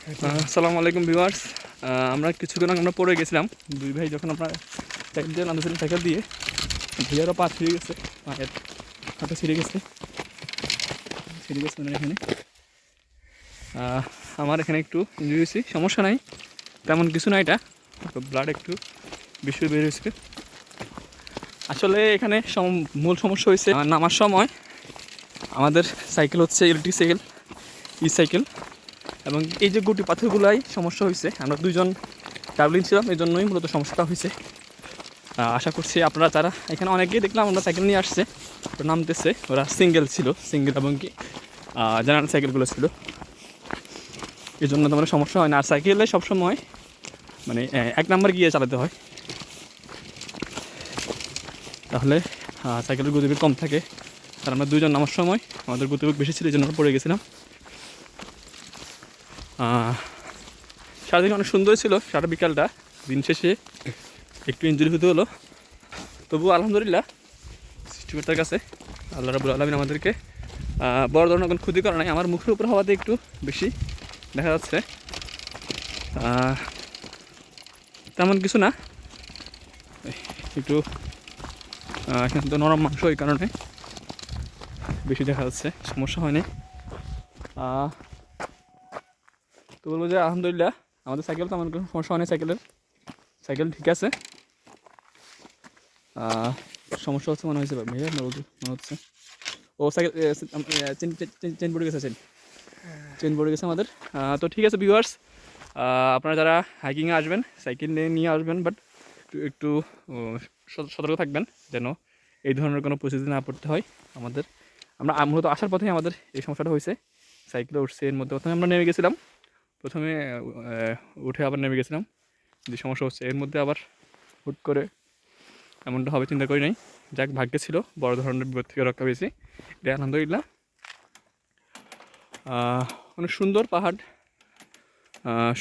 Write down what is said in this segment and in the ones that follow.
আসসালামু আলাইকুম ভিউয়ার্স। আমরা কিছুক্ষণ আগে আমরা পড়ে গেছিলাম দুই ভাই, যখন আমরা সাইকেল দিয়ে নামতেছিলাম, সাইকেল দিয়ে ভাইয়ারও পা ছিঁড়ে গেছে, পায়ের হাতে ছিঁড়ে গেছে মানে এখানে আমার এখানে একটু ইঞ্জুরি হয়েছি, সমস্যা নাই, তেমন কিছু না। এটা ব্লাড একটু বেশি বের হয়েছে। আসলে এখানে মূল সমস্যা হয়েছে নামার সময় আমাদের সাইকেল হচ্ছে ইলেকট্রিক সাইকেল, ই সাইকেল, এবং এই যে গুটি পাথরগুলাই সমস্যা হয়েছে। আমরা দুইজন ট্রাভেলিং ছিলাম, এই জন্যই মূলত সমস্যাটা হয়েছে। আশা করছি আপনারা যারা এখানে, অনেকেই দেখলাম আমরা সাইকেল নিয়ে আসছে, নামতেছে, ওরা সিঙ্গেল ছিল, সিঙ্গেল এবং কি জেনারেল সাইকেলগুলো ছিল, এই জন্য তোমার সমস্যা হয় না। আর সাইকেলে সবসময় মানে 1 নাম্বার গিয়ে চালাতে হয়, তাহলে সাইকেলের গতিবেগ কম থাকে। আর আমরা দুইজন নামার সময় আমাদের গতিবেগ বেশি ছিল, এই জন্য পড়ে গেছিলাম। সারাদিন অনেক সুন্দর ছিল, সারা বিকালটা। দিন শেষে একটু ইনজুরি হতে হলো, তবুও আলহামদুলিল্লাহ সৃষ্টিকর্তার কাছে, আল্লাহ রাব্বুল আলামিন আমাদেরকে বড় ধরনের কোনো ক্ষতি করা নাই। আমার মুখের উপর হওয়াতে একটু বেশি দেখা যাচ্ছে, তেমন কিছু না, একটু এখানে তো নরম মাংস, এই কারণে বেশি দেখা যাচ্ছে, সমস্যা হয়নি। তো বলবো যে আলহামদুলিল্লাহ আমাদের সাইকেল তো, আমার কোনো সমস্যা হয়নি, সাইকেল ঠিক আছে। সমস্যা হচ্ছে মনে হয়েছে ভাইয়া, মনে হচ্ছে ও সাইকেল চেন পড়ে গেছে, চেন পড়ে গেছে আমাদের। তো ঠিক আছে ভিউয়ার্স, আপনারা যারা হাইকিংয়ে আসবেন সাইকেল নিয়ে আসবেন, বাট একটু সতর্ক থাকবেন যেন এই ধরনের কোনো পরিস্থিতি না পড়তে হয় আমাদের। আমরা মূলত আসার পথেই আমাদের এই সমস্যাটা হয়েছে, সাইকেলে উঠছে, এর মধ্যে প্রথমে আমরা নেমে গেছিলাম, প্রথমে উঠে আবার নেমে গেছিলাম, যে সমস্যা হচ্ছে এর মধ্যে আবার হুট করে এমনটা হবে চিন্তা করি নাই। যাক, ভাগ্যে ছিল, বড় ধরনের বিপদ থেকে রক্ষা পেয়েছি, এটা আলহামদুলিল্লাহ। অনেক সুন্দর পাহাড়,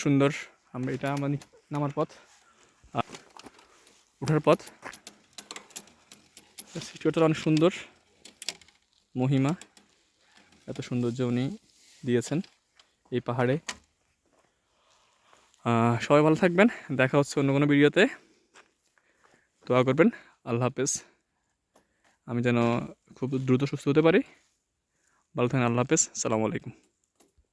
সুন্দর। আমরা এটা মানে নামার পথ, ওঠার পথ, সৃষ্টিকর্তার অনেক সুন্দর মহিমা, এত সৌন্দর্য উনি দিয়েছেন এই পাহাড়ে। সবাই ভালো থাকবেন, দেখা হচ্ছে অন্য কোনো ভিডিওতে, দোয়া করবেন। আল্লাহ হাফেজ। আমি যেন খুব দ্রুত সুস্থ হতে পারি। ভালো থাকেন, আল্লাহ হাফেজ, আসসালামু আলাইকুম।